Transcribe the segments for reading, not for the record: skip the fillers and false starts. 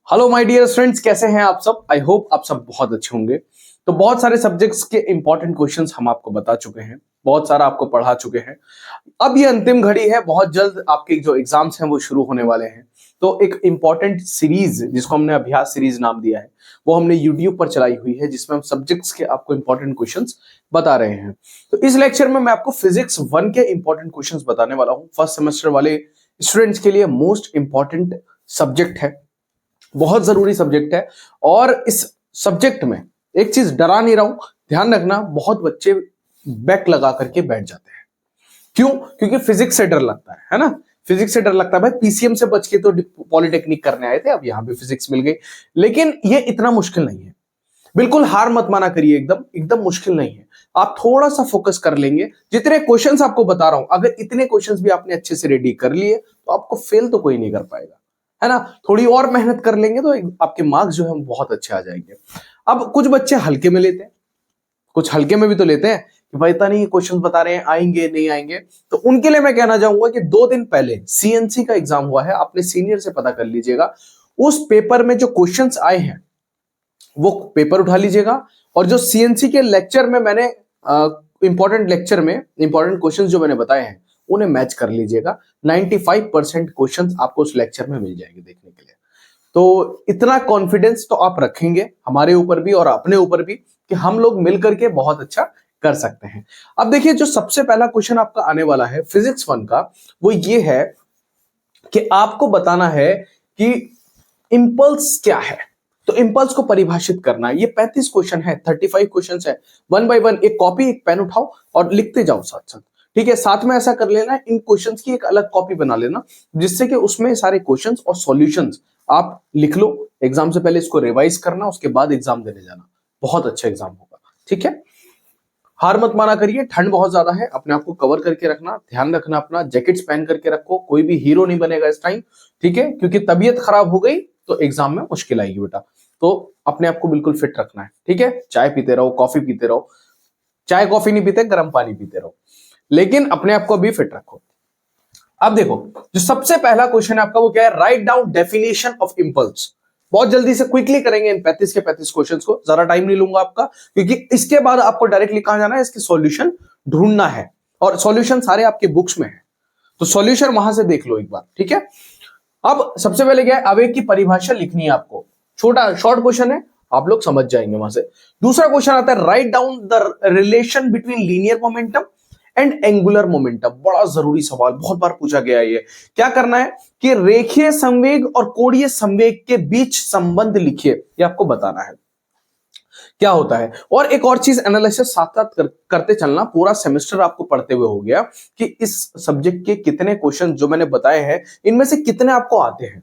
Hello my dear friends, कैसे हैं आप सब। आई होप आप सब बहुत अच्छे होंगे। तो बहुत सारे सब्जेक्ट्स के इंपॉर्टेंट क्वेश्चंस हम आपको बता चुके हैं, बहुत सारा आपको पढ़ा चुके हैं। अब ये अंतिम घड़ी है, बहुत जल्द आपके जो एग्जाम्स हैं वो शुरू होने वाले हैं। तो एक इंपॉर्टेंट सीरीज जिसको हमने अभ्यास सीरीज नाम दिया है वो हमने यूट्यूब पर चलाई हुई है, जिसमें हम सब्जेक्ट्स के आपको इंपॉर्टेंट क्वेश्चंस बता रहे हैं। तो इस लेक्चर में मैं आपको फिजिक्स 1 के इंपॉर्टेंट क्वेश्चंस बताने वाला हूं। फर्स्ट सेमेस्टर वाले स्टूडेंट्स के लिए मोस्ट इंपॉर्टेंट सब्जेक्ट है, बहुत जरूरी सब्जेक्ट है। और इस सब्जेक्ट में एक चीज डरा नहीं रहा हूं, ध्यान रखना, बहुत बच्चे बैक लगा करके बैठ जाते हैं। क्यों? क्योंकि फिजिक्स से डर लगता है ना। फिजिक्स से डर लगता है भाई, पीसीएम से बच के तो पॉलिटेक्निक करने आए थे, अब यहां पे फिजिक्स मिल गई। लेकिन ये इतना मुश्किल नहीं है, बिल्कुल हार मत माना करिए, एकदम एकदम मुश्किल नहीं है। आप थोड़ा सा फोकस कर लेंगे, जितने क्वेश्चंस आपको बता रहा हूं, अगर इतने क्वेश्चंस भी आपने अच्छे से रेडी कर लिए तो आपको फेल तो कोई नहीं कर पाएगा, है ना। थोड़ी और मेहनत कर लेंगे तो आपके मार्क्स जो है बहुत अच्छे आ जाएंगे। अब कुछ बच्चे हल्के में लेते हैं, कुछ हल्के में भी तो लेते हैं कि भाई इतना नहीं क्वेश्चन बता रहे हैं, आएंगे नहीं आएंगे। तो उनके लिए मैं कहना चाहूंगा कि 2 दिन पहले सीएनसी का एग्जाम हुआ है, अपने सीनियर से पता कर लीजिएगा। उस पेपर में जो क्वेश्चंस आए हैं वो पेपर उठा लीजिएगा, और जो सीएनसी के लेक्चर में मैंने इंपॉर्टेंट लेक्चर में इंपॉर्टेंट क्वेश्चंस जो मैंने बताए हैं उन्हें मैच कर लीजिएगा। 95% क्वेश्चंस आपको उस लेक्चर में मिल जाएंगे देखने के लिए। तो इतना कॉन्फिडेंस तो आप रखेंगे हमारे ऊपर भी और अपने ऊपर भी कि हम लोग मिलकर के बहुत अच्छा कर सकते हैं। अब देखिए, जो सबसे पहला क्वेश्चन आपका आने वाला है फिजिक्स 1 का, वो ये है कि आपको बताना है कि इंपल्स क्या है। तो इंपल्स को परिभाषित करना है। ये 35 क्वेश्चन है, 35 क्वेश्चन है। 1 बाय 1 एक कॉपी एक पेन उठाओ और लिखते जाओ साथ साथ, ठीक है। साथ में ऐसा कर लेना, इन क्वेश्चंस की एक अलग कॉपी बना लेना, जिससे कि उसमें सारे क्वेश्चंस और सॉल्यूशंस आप लिख लो। एग्जाम से पहले इसको रिवाइज करना, उसके बाद एग्जाम देने जाना, बहुत अच्छा एग्जाम होगा, ठीक है। हार मत माना करिए, ठंड बहुत ज्यादा है, अपने आप को कवर करके रखना, ध्यान रखना अपना, जैकेट्स पहन करके रखो। कोई भी हीरो नहीं बनेगा इस टाइम, ठीक है, क्योंकि तबीयत खराब हो गई तो एग्जाम में मुश्किल आएगी बेटा। तो अपने आप को बिल्कुल फिट रखना है, ठीक है। चाय पीते रहो, कॉफी पीते रहो, चाय कॉफी नहीं पीते, गर्म पानी पीते रहो, लेकिन अपने आप को भी फिट रखो। अब देखो, जो सबसे पहला क्वेश्चन है आपका वो क्या है, write down definition of impulse. बहुत जल्दी से क्विकली करेंगे इन 35 के 35 क्वेश्चंस को, ज्यादा टाइम नहीं लूंगा आपका, क्योंकि इसके बाद आपको डायरेक्टली कहां जाना है, इसके सॉल्यूशन ढूंढना है, और सॉल्यूशन सारे आपके बुक्स में है, तो सॉल्यूशन वहां से देख लो एक बार, ठीक है। अब सबसे पहले क्या है, आवेग की परिभाषा लिखनी है आपको। छोटा शॉर्ट क्वेश्चन है, आप लोग समझ जाएंगे वहां से। दूसरा क्वेश्चन आता है, write down the relation between linear momentum and angular momentum. बड़ा जरूरी सवाल, बहुत बार पूछा गया है ये। क्या करना है कि रेखीय संवेग और कोणीय संवेग के बीच संबंध लिखिए, ये आपको बताना है क्या होता है। और एक और चीज एनालिसिस साथ साथ करते चलना, पूरा सेमेस्टर आपको पढ़ते हुए हो गया कि इस सब्जेक्ट के कितने क्वेश्चन जो मैंने बताए हैं इनमें से कितने आपको आते हैं।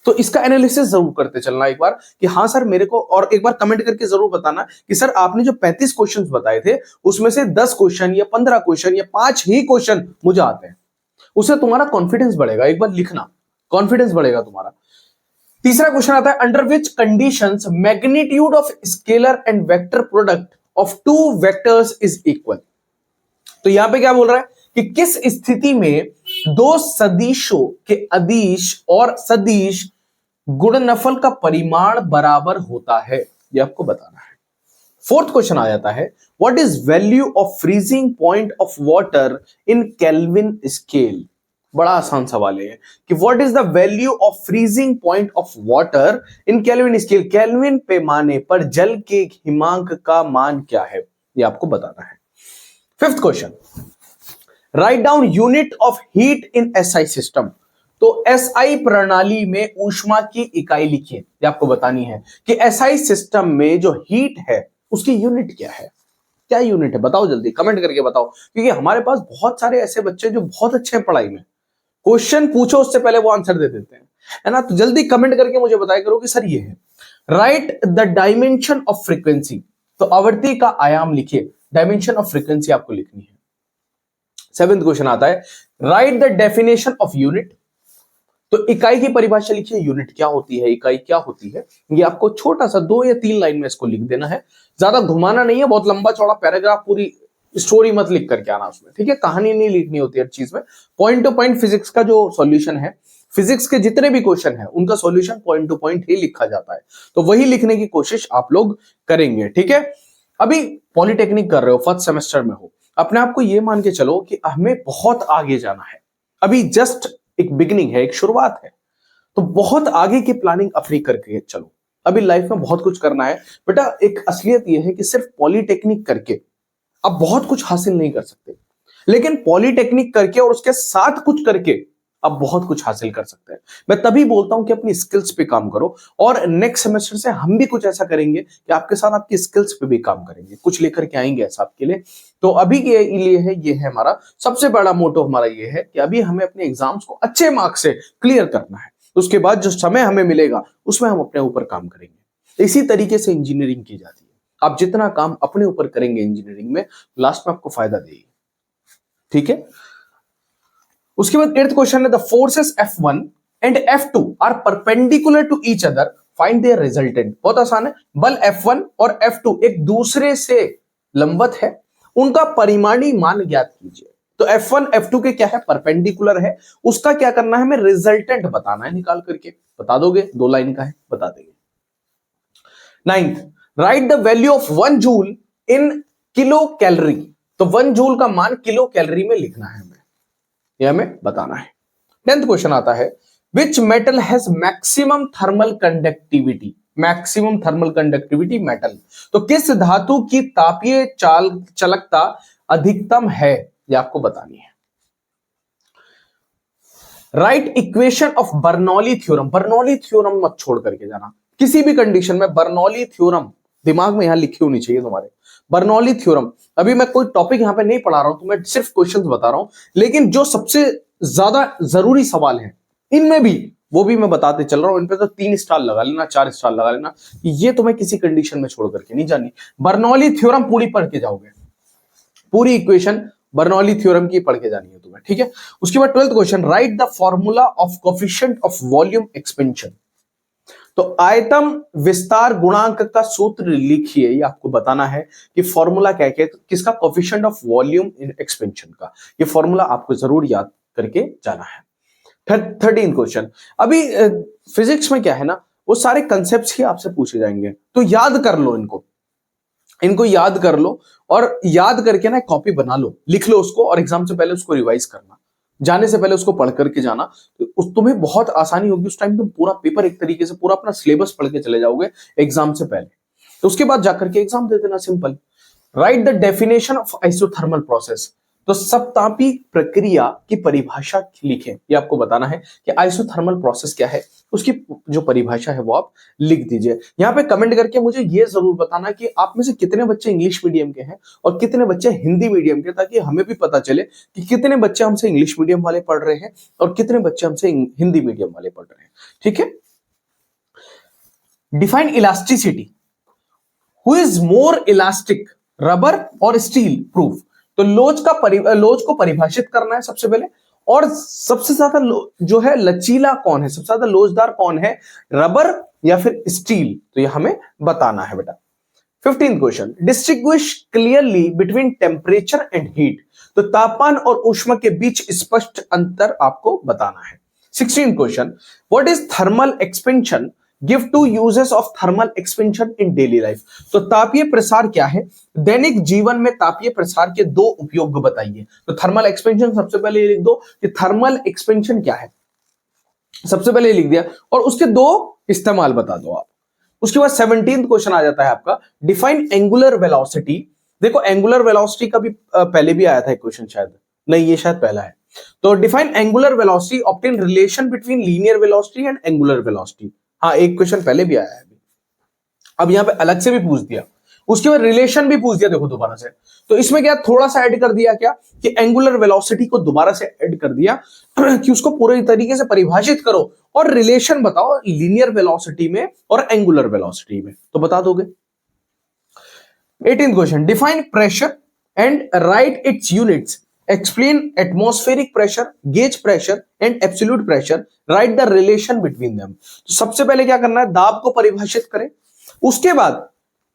तो इसका एनालिसिस जरूर करते चलना एक बार कि हाँ सर मेरे को, और एक बार कमेंट करके जरूर बताना कि सर आपने जो 35 क्वेश्चंस बताए थे उसमें से 10 क्वेश्चन या 15 क्वेश्चन या 5 ही क्वेश्चन मुझे आते हैं। उससे तुम्हारा कॉन्फिडेंस बढ़ेगा, एक बार लिखना, कॉन्फिडेंस बढ़ेगा तुम्हारा। तीसरा क्वेश्चन आता है, under which conditions magnitude of scalar and vector product of two vectors is equal. तो यहां पे क्या बोल रहा है कि किस स्थिति में दो सदिशों के अदिश और सदिश गुणनफल का परिमाण बराबर होता है, ये आपको बताना है। फोर्थ क्वेश्चन आ जाता है, what is value of freezing point of water in kelvin scale. बड़ा आसान सवाल है कि what is the value of freezing point of water in kelvin scale. Kelvin पैमाने पर जल के हिमांक का मान क्या है, ये आपको बताना है। Fifth question, write down unit of heat in SI system. तो एसआई प्रणाली में ऊष्मा की इकाई लिखिए, ये आपको बतानी है कि एसआई सिस्टम में जो हीट है उसकी यूनिट क्या है। क्या यूनिट है बताओ, जल्दी कमेंट करके बताओ, क्योंकि हमारे पास बहुत सारे ऐसे बच्चे जो बहुत अच्छे हैं पढ़ाई में, क्वेश्चन पूछो उससे पहले वो आंसर दे देते हैं, है ना। तो जल्दी कमेंट करके मुझे बताया करो कि सर ये है। Write the dimension of frequency. तो आवृत्ति का आयाम लिखिए, डायमेंशन ऑफ फ्रीक्वेंसी आपको लिखनी है। सेवेंथ क्वेश्चन आता है, write the definition of unit. तो इकाई की परिभाषा लिखिए, यूनिट क्या होती है, इकाई क्या होती है, ये आपको छोटा सा 2 या 3 लाइन में इसको लिख देना है, ज्यादा घुमाना नहीं है, बहुत लंबा चौड़ा पैराग्राफ पूरी स्टोरी मत लिख करके आना उसमें, ठीक है। कहानी नहीं लिखनी होती हर चीज में, पॉइंट टू पॉइंट फिजिक्स का जो सॉल्यूशन है फिजिक्स के जितने भी क्वेश्चन है उनका सॉल्यूशन पॉइंट टू पॉइंट ही लिखा जाता है, तो वही लिखने की कोशिश आप लोग करेंगे, ठीक है। अभी पॉलिटेक्निक कर रहे हो, फर्स्ट सेमेस्टर में हो, अपने आप को ये मान के चलो कि हमें बहुत आगे जाना है, अभी जस्ट एक बिगिनिंग है, एक शुरुआत है, तो बहुत आगे की प्लानिंग अपनी करके चलो। अभी लाइफ में बहुत कुछ करना है बेटा। एक असलियत यह है कि सिर्फ पॉलिटेक्निक करके आप बहुत कुछ हासिल नहीं कर सकते, लेकिन पॉलिटेक्निक करके और उसके साथ कुछ करके आप बहुत कुछ हासिल कर सकते हैं। मैं तभी बोलता हूं कि अपनी स्किल्स पे काम करो, और नेक्स्ट सेमेस्टर से हम भी कुछ ऐसा करेंगे कि आपके साथ आपकी स्किल्स पे भी काम करेंगे, कुछ लेकर के आएंगे ऐसा आपके लिए। तो अभी के लिए है, ये है हमारा सबसे बड़ा मोटो, हमारा ये है कि अभी हमें अपने एग्जाम्स को अच्छे मार्क्स से क्लियर करना है, उसके बाद जो समय हमें मिलेगा उसमें हम अपने ऊपर काम करेंगे। इसी तरीके से इंजीनियरिंग की जाती है, आप जितना काम अपने ऊपर करेंगे इंजीनियरिंग में, लास्ट में आपको फायदा देगी, ठीक है। उसके बाद 8th क्वेश्चन है, the forces F1 and F2 are perpendicular to each other, find their resultant. बहुत आसान है, बल F1 और F2 एक दूसरे से लंबवत है, उनका परिमाणी मान ज्ञात कीजिए। तो F1 F2 के क्या है, परपेंडिकुलर है, उसका क्या करना है, हमें रिजल्टेंट बताना है, निकाल करके बता दोगे, 2 लाइन का है, बता देंगे। 9th, right the value of 1 joule in kilo calorie. तो 1 जूल का मान किलो कैलोरी में लिखना है हमें, ये हमें बताना है। 10th क्वेश्चन आता है, which metal has maximum thermal conductivity. Maximum thermal conductivity metal, तो किस धातु की तापीय चालकता अधिकतम है, ये आपको बतानी है। Right equation of Bernoulli theorem. Bernoulli theorem मत छोड़ करके जाना, किसी भी कंडीशन में बर्नौली थ्योरम दिमाग में यहां लिखी होनी चाहिए तुम्हारे। बर्नौली थ्योरम, अभी मैं कोई टॉपिक यहां पे नहीं पढ़ा रहा हूं, तो मैं सिर्फ क्वेश्चंस बता रहा हूं, लेकिन जो सबसे ज्यादा जरूरी सवाल है इनमें भी, वो भी मैं बताते चल रहा हूं। इन पे तो 3 स्टार लगा लेना, 4 स्टार लगा लेना, ये तुम्हें किसी कंडीशन में छोड़ करके नहीं जानी। बर्नौली थ्योरम पूरी पढ़ के जाओगे, पूरी इक्वेशन बर्नौली थ्योरम की पढ़ के जानी है तुम्हें, ठीक है। उसके बाद 12th question, right the formula of coefficient of volume expansion. तो आयतन विस्तार गुणांक का सूत्र लिखिए, ये आपको बताना है कि फॉर्मूला क्या है, किसका, coefficient of volume in expansion का। ये फॉर्मूला आपको जरूर याद करके जाना है। 13 क्वेश्चन, अभी फिजिक्स में क्या है ना, वो सारे कंसेप्ट्स ही आपसे पूछे जाएंगे, तो याद कर लो इनको याद कर लो, और याद करके ना कॉपी बना लो, लिख लो उसको, और एग्जाम से पहले उसको रिवाइज करना, जाने से पहले उसको पढ़ करके जाना, तो तुम्हें बहुत आसानी होगी। उस टाइम तुम पूरा पेपर एक तरीके से पूरा अपना सिलेबस पढ़ के चले जाओगे एग्जाम से पहले, तो उसके बाद जाकर के एग्जाम दे देना, simple. Right the definition of isothermal process. तो समतापी प्रक्रिया की परिभाषा लिखें, ये आपको बताना है कि आइसोथर्मल प्रोसेस क्या है, उसकी जो परिभाषा है वो आप लिख दीजिए। यहां पे कमेंट करके मुझे ये जरूर बताना कि आप में से कितने बच्चे इंग्लिश मीडियम के हैं और कितने बच्चे हिंदी मीडियम के, ताकि हमें भी पता चले कि कितने बच्चे हमसे इंग्लिश मीडियम वाले पढ़ रहे हैं और कितने बच्चे हमसे हिंदी मीडियम वाले पढ़ रहे हैं, ठीक है। Define elasticity, who is more elastic, rubber और स्टील। प्रूफ, तो लोच को परिभाषित करना है सबसे पहले, और सबसे ज्यादा जो है लचीला कौन है, सबसे ज्यादा लोचदार कौन है, रबर या फिर स्टील, तो ये हमें बताना है बेटा। 15th question, distinguish clearly between temperature and heat. तो तापमान और ऊष्मा के बीच स्पष्ट अंतर आपको बताना है। 16th question, what is thermal expansion, give two uses of thermal expansion in daily life. तो तापीय प्रसार क्या है, दैनिक जीवन में तापीय प्रसार के 2 उपयोग बताइए। तो थर्मल एक्सपेंशन सबसे पहले लिख दो कि थर्मल एक्सपेंशन क्या है, सबसे पहले लिख दिया, और उसके 2 इस्तेमाल बता दो आप। उसके बाद 17th क्वेश्चन आ जाता है आपका, डिफाइन एंगुलर वेलोसिटी। देखो एंगुलर वेलोसिटी का भी पहले भी आया था क्वेश्चन, शायद नहीं, ये शायद पहला है। तो define angular velocity, obtain relation between linear velocity and angular velocity. हाँ, एक क्वेश्चन पहले भी आया है, अब यहां पे अलग से भी पूछ दिया, उसके बाद रिलेशन भी पूछ दिया, देखो दोबारा से। तो इसमें क्या थोड़ा सा ऐड कर दिया, क्या कि एंगुलर वेलोसिटी को दोबारा से ऐड कर दिया कि उसको पूरे तरीके से परिभाषित करो और रिलेशन बताओ लीनियर वेलोसिटी में और एंगुलर वेलोसिटी में, तो बता दोगे। 18th question, define pressure and write its units, explain atmospheric pressure, gauge pressure and absolute pressure, right the relation between them. तो सबसे पहले क्या करना है, दाब को परिभाषित करें, उसके बाद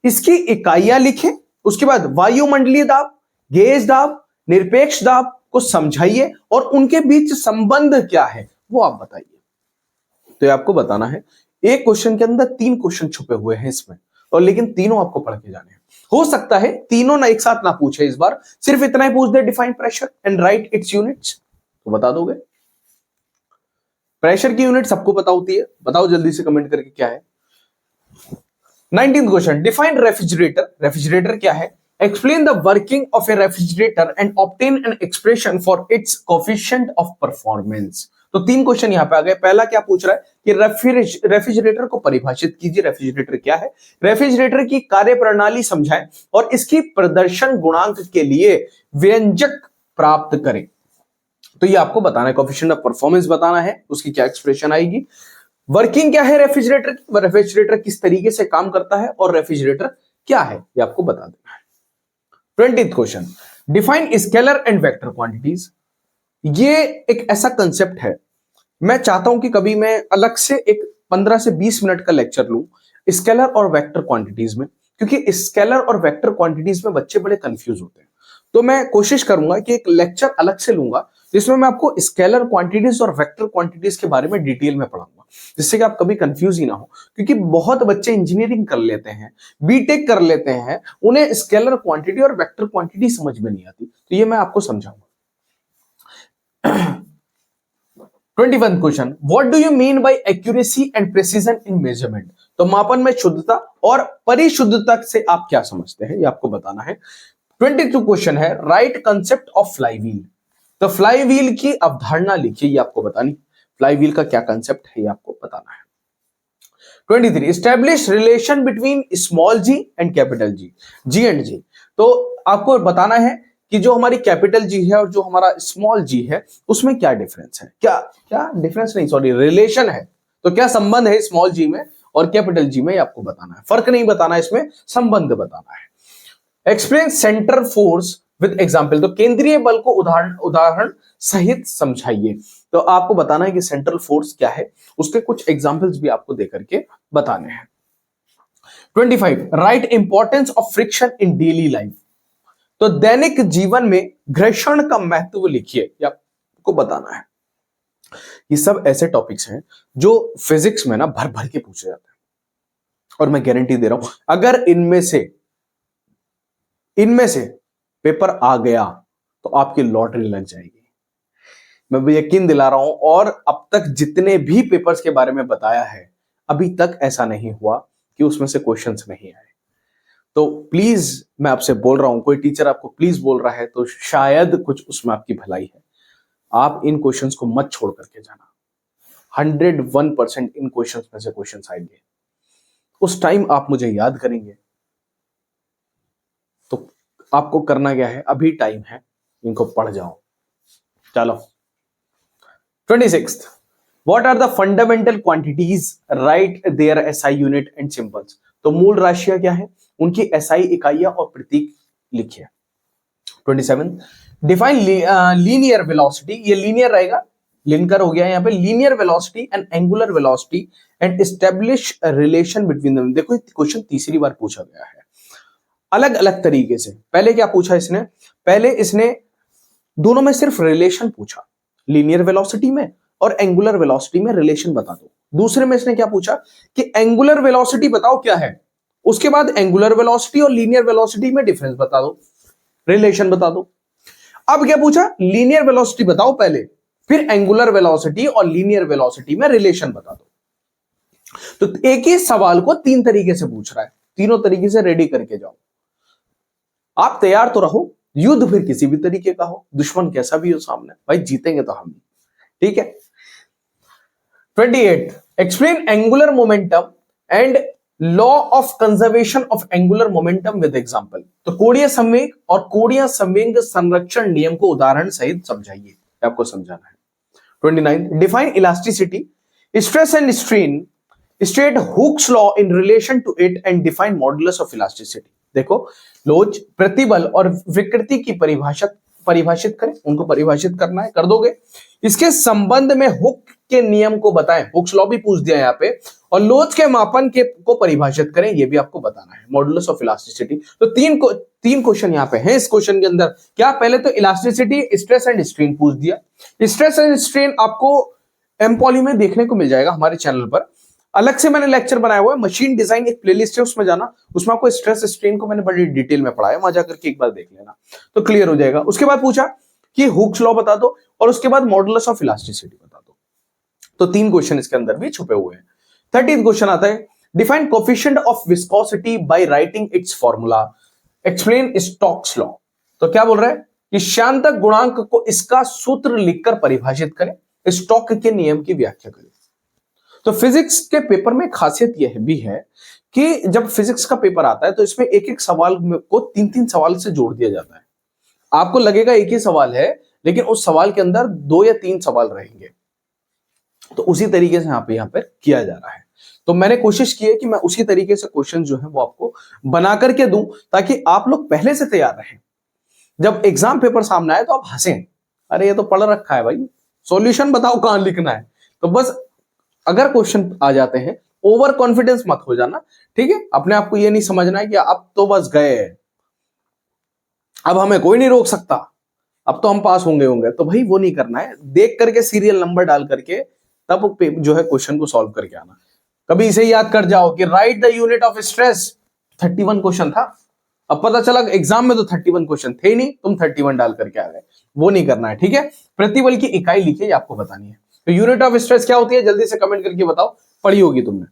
इसकी इकाइयां लिखें, उसके बाद वायुमंडलीय दाब, गेज दाब, निरपेक्ष दाब को समझाइए और उनके बीच संबंध क्या है वो आप बताइए। तो ये आपको बताना है। एक क्वेश्चन के अंदर 3 क्वेश्चन छुपे हुए हैं इसमें, और लेकिन तीनों आपको पढ़ के जाने हैं। हो सकता है तीनों ना एक साथ ना पूछे इस बार, सिर्फ इतना ही पूछ दे, define pressure and write its units, तो बता दोगे? प्रेशर की यूनिट सबको पता होती है, बताओ जल्दी से कमेंट करके क्या है। 19th question, define refrigerator. Refrigerator क्या है? Explain the working of A refrigerator and obtain an expression for its coefficient of performance. तो 3 क्वेश्चन यहां पे आ गए। पहला क्या पूछ रहा है कि रेफ्रिजरेटर को परिभाषित कीजिए। रेफ्रिजरेटर क्या है? रेफ्रिजरेटर की कार्यप्रणाली समझाएं और इसकी प्रदर्शन गुणांक के लिए व्यंजक प्राप्त करें। तो ये आपको बताना है, कोफिशिएंट ऑफ परफॉर्मेंस बताना है, उसकी क्या एक्सप्रेशन आएगी। वर्किंग क्या है रेफ्रिजरेटर की, रेफ्रिजरेटर किस तरीके से काम करता है, और रेफ्रिजरेटर क्या है ये आपको बता देना है। 20th question, define scalar and vector quantities. ये एक ऐसा कंसेप्ट है, मैं चाहता हूं कि कभी मैं अलग से एक 15 से 20 मिनट का लेक्चर लूं स्केलर और वेक्टर क्वांटिटीज में, क्योंकि स्केलर और वेक्टर क्वांटिटीज में बच्चे बड़े कंफ्यूज होते हैं। तो मैं कोशिश करूंगा कि एक लेक्चर अलग से लूंगा जिसमें मैं आपको स्केलर क्वांटिटीज और वेक्टर क्वांटिटीज के बारे में डिटेल में पढ़ाऊंगा, जिससे कि आप कभी कंफ्यूज ही ना हो। क्योंकि बहुत बच्चे इंजीनियरिंग कर लेते हैं, बीटेक कर लेते हैं, उन्हें स्केलर क्वांटिटी और वेक्टर क्वांटिटी समझ में नहीं आती, तो ये मैं आपको समझाऊंगा। 21st question, what do you mean by accuracy and precision in measurement. तो मापन में शुद्धता और परिशुद्धता से आप क्या समझते हैं, ये आपको बताना है। 22 क्वेश्चन है, राइट कंसेप्ट ऑफ फ्लाईव्हील। तो फ्लाईव्हील की अवधारणा लिखिए, ये आपको बतानी। फ्लाईव्हील का क्या कंसेप्ट है ये आपको बताना है। 23, establish relation between small g and capital g, g and g. तो आपको बताना है कि जो हमारी कैपिटल जी है और जो हमारा स्मॉल जी है उसमें क्या डिफरेंस है, क्या डिफरेंस नहीं, सॉरी, रिलेशन है। तो क्या संबंध है स्मॉल जी में और कैपिटल जी में, ये आपको बताना है। फर्क नहीं बताना है इसमें, संबंध बताना है। Explain centre force with example. तो केंद्रीय बल को उदाहरण सहित समझाइए। तो आपको बताना है कि सेंट्रल फोर्स क्या है, उसके कुछ एग्जाम्पल्स भी आपको देकर के बताने हैं। 25, right importance of friction in daily life. तो दैनिक जीवन में घर्षण का महत्व लिखिए, ये आपको बताना है। ये सब ऐसे टॉपिक्स हैं जो फिजिक्स में ना भर भर के पूछे जाते हैं, और मैं गारंटी दे रहा हूं अगर इनमें से पेपर आ गया तो आपकी लॉटरी लग जाएगी, मैं यकीन दिला रहा हूं। और अब तक जितने भी पेपर्स के बारे में बताया है, अभी तक ऐसा नहीं हुआ कि उसमें से क्वेश्चंस नहीं आए। तो प्लीज मैं आपसे बोल रहा हूं, कोई टीचर आपको प्लीज बोल रहा है तो शायद कुछ उसमें आपकी भलाई है। आप इन क्वेश्चंस को मत छोड़ करके जाना। 101% इन क्वेश्चंस में से क्वेश्चंस आएंगे। उस टाइम आप मुझे याद करेंगे। तो आपको करना क्या है, अभी टाइम है, इनको पढ़ जाओ। चलो 26, what are the fundamental quantities, write their SI unit and symbols. तो मूल राशियां क्या है, उनकी एसआई इकाइयां और प्रतीक लिखिए। 27, डिफाइन लीनियर वेलोसिटी। ये लीनियर रहेगा, लिनकर हो गया यहाँ पे। Linear velocity and angular velocity and establish relation between them. देखो क्वेश्चन तीसरी बार पूछा गया है अलग अलग तरीके से। पहले क्या पूछा इसने, पहले इसने दोनों में सिर्फ रिलेशन पूछा, लीनियर वेलोसिटी में और एंगुलर वेलोसिटी में रिलेशन बता दो। दूसरे में इसने क्या पूछा कि एंगुलर वेलोसिटी बताओ क्या है, उसके बाद एंगुलर वेलोसिटी और लीनियर वेलोसिटी में डिफरेंस बता दो, रिलेशन बता दो। अब क्या पूछा, लीनियर वेलोसिटी बताओ पहले, फिर एंगुलर वेलोसिटी और लीनियर वेलोसिटी में रिलेशन बता दो। तो एक ही सवाल को 3 तरीके से पूछ रहा है, तीनों तरीके से रेडी करके जाओ। आप तैयार तो रहो, युद्ध फिर किसी भी तरीके का हो, दुश्मन कैसा भी हो सामने, भाई जीतेंगे तो हम, ठीक है। 28, explain angular momentum and law of conservation of angular momentum with example. तो कोणीय संवेग और कोणीय संवेग संरक्षण नियम को उदाहरण सहित समझाइए, आपको समझाना है। 29, define elasticity, stress and strain, state Hooke's law in relation to it and define modulus of elasticity. देखो लोच, प्रतिबल और विकृति की परिभाषित करें, उनको परिभाषित करना है, कर दोगे। इसके संबंध में हुक के नियम को बताएं, हुक्स लॉ भी पूछ दिया यहाँ पे, और लोच के मापन को परिभाषित करें, ये भी आपको बताना है, मॉडुलस ऑफ इलास्टिसिटी। तो तीन क्वेश्चन यहाँ पे हैं इस क्वेश्चन के अंदर। क्या, पहले तो इलास्टिसिटी, स्ट्रेस एंड स्ट्रेन पूछ दिया। स्ट्रेस एंड स्ट्रेन आपको एमपॉली में देखने को मिल जाएगा हमारे चैनल पर। अलग से मैंने लेक्चर बनाया हुआ है, मशीन डिजाइन एक प्लेलिस्ट है, उसमें जाना, उसमें आपको स्ट्रेस स्ट्रेन को मैंने बड़ी डिटेल में पढ़ाया, वहां जाकर के एक बार देख लेना तो क्लियर हो जाएगा। उसके बाद पूछा कि हुक्स लॉ बता दो और उसके बाद मॉडुलस ऑफ इलास्टिसिटी बता दो। तो 3 क्वेश्चन इसके अंदर भी छुपे हुए हैं। 13th क्वेश्चन आता है, define coefficient of viscosity by writing it's formula, explain Stokes law. तो क्या बोल रहा है कि श्यानता गुणांक को इसका सूत्र लिखकर परिभाषित करें, स्टोक के नियम की व्याख्या करें। तो फिजिक्स के पेपर में खासियत यह भी है कि जब फिजिक्स का पेपर आता है तो इसमें एक एक सवाल को 3-3 सवाल से जोड़ दिया जाता है। आपको लगेगा एक ही सवाल है, लेकिन उस सवाल के अंदर 2 या 3 सवाल रहेंगे। तो उसी तरीके से यहाँ पर किया जा रहा है। तो मैंने कोशिश की है कि मैं उसी तरीके से क्वेश्चन जो है वो आपको बना करके दूं, ताकि आप लोग पहले से तैयार रहें। जब एग्जाम पेपर सामने आए तो आप हंसें, अरे ये तो पढ़ रखा है भाई, सॉल्यूशन बताओ कहां लिखना है। तो बस अगर क्वेश्चन आ जाते हैं, ओवर कॉन्फिडेंस मत हो जाना, ठीक है। अपने आप को ये नहीं समझना है कि अब तो बस गए, अब हमें कोई नहीं रोक सकता, अब तो हम पास होंगे। तो भाई वो नहीं करना है, देख करके सीरियल नंबर डाल करके तब जो है क्वेश्चन को सॉल्व करके आना। कभी इसे याद कर जाओ कि right the unit of stress, 31 question था, अब पता चला एग्जाम में तो 31 क्वेश्चन थे नहीं, तुम 31 डाल करके आ गए। वो नहीं करना है, ठीक है। प्रतिबल की इकाई लिखिए, आपको बतानी है। तो यूनिट ऑफ स्ट्रेस क्या होती है, जल्दी से कमेंट करके बताओ, पढ़ी होगी तुमने।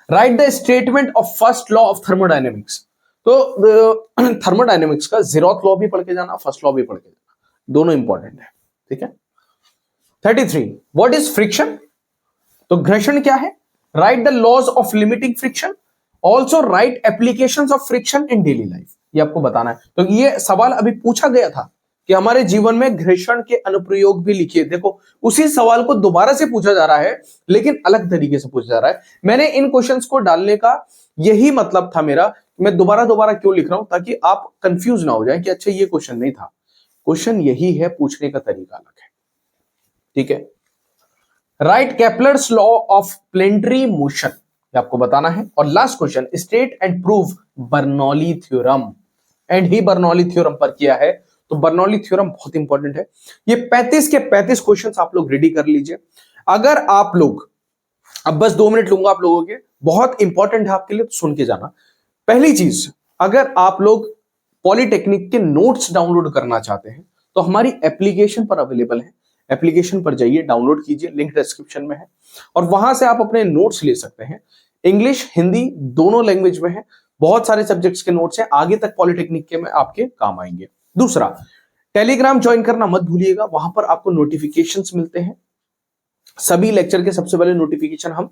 Right the statement of first law of thermodynamics. तो थर्मोडायनेमिक्स का जीरोथ लॉ भी पढ़ के जाना, फर्स्ट लॉ भी पढ़ के जाना, दोनों इंपॉर्टेंट है, ठीक है। 33 व्हाट इज फ्रिक्शन। तो घर्षण क्या है। Write the laws of limiting friction, also write applications of friction in daily life, ये आपको बताना है। तो ये सवाल अभी पूछा गया था कि हमारे जीवन में घर्षण के अनुप्रयोग भी लिखिए। देखो उसी सवाल को दोबारा से पूछा जा रहा है, लेकिन अलग तरीके से पूछा जा रहा है। मैंने इन क्वेश्चंस को डालने का यही मतलब था मेरा, मैं दोबारा दोबारा क्यों लिख रहा हूं, ताकि आप कंफ्यूज ना हो जाए कि अच्छा ये क्वेश्चन नहीं था। क्वेश्चन यही है, पूछने का तरीका अलग है, ठीक है। Right Kepler's law of planetary motion, आपको बताना है। और last question, state and prove Bernoulli theorem. And he Bernoulli theorem पर किया है, तो बर्नौली थ्योरम बहुत इंपॉर्टेंट है। ये 35 के 35 क्वेश्चंस आप लोग रेडी कर लीजिए। अगर आप लोग, अब बस 2 मिनट लूंगा आप लोगों के, बहुत इंपॉर्टेंट है आपके लिए, तो सुन के जाना। पहली चीज, अगर आप लोग पॉलिटेक्निक के नोट्स डाउनलोड करना चाहते हैं तो हमारी एप्लीकेशन पर अवेलेबल है। एप्लीकेशन पर जाइए, डाउनलोड कीजिए, लिंक डिस्क्रिप्शन में है, और वहां से आप अपने नोट्स ले सकते हैं। इंग्लिश हिंदी दोनों लैंग्वेज में है, बहुत सारे सब्जेक्ट्स के नोट्स हैं, आगे तक पॉलिटेक्निक के में आपके काम आएंगे। दूसरा, टेलीग्राम ज्वाइन करना मत भूलिएगा, वहां पर आपको नोटिफिकेशंस मिलते हैं। सभी लेक्चर के सबसे पहले नोटिफिकेशन हम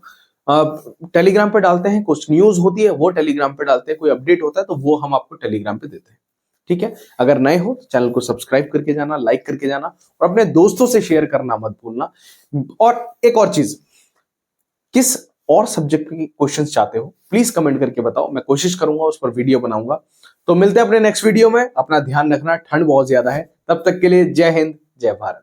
टेलीग्राम पे डालते हैं, कुछ न्यूज होती है वो टेलीग्राम पे डालते हैं, कोई अपडेट होता है तो वो हम आपको टेलीग्राम पे देते हैं, ठीक है। अगर नए हो तो चैनल को सब्सक्राइब करके जाना, लाइक करके जाना, और अपने दोस्तों से शेयर करना मत भूलना। और एक और चीज, किस और सब्जेक्ट के क्वेश्चंस चाहते हो प्लीज कमेंट करके बताओ, मैं कोशिश करूंगा उस पर वीडियो बनाऊंगा। तो मिलते हैं अपने नेक्स्ट वीडियो में, अपना ध्यान रखना, ठंड बहुत ज्यादा है, तब तक के लिए जय हिंद जय भारत।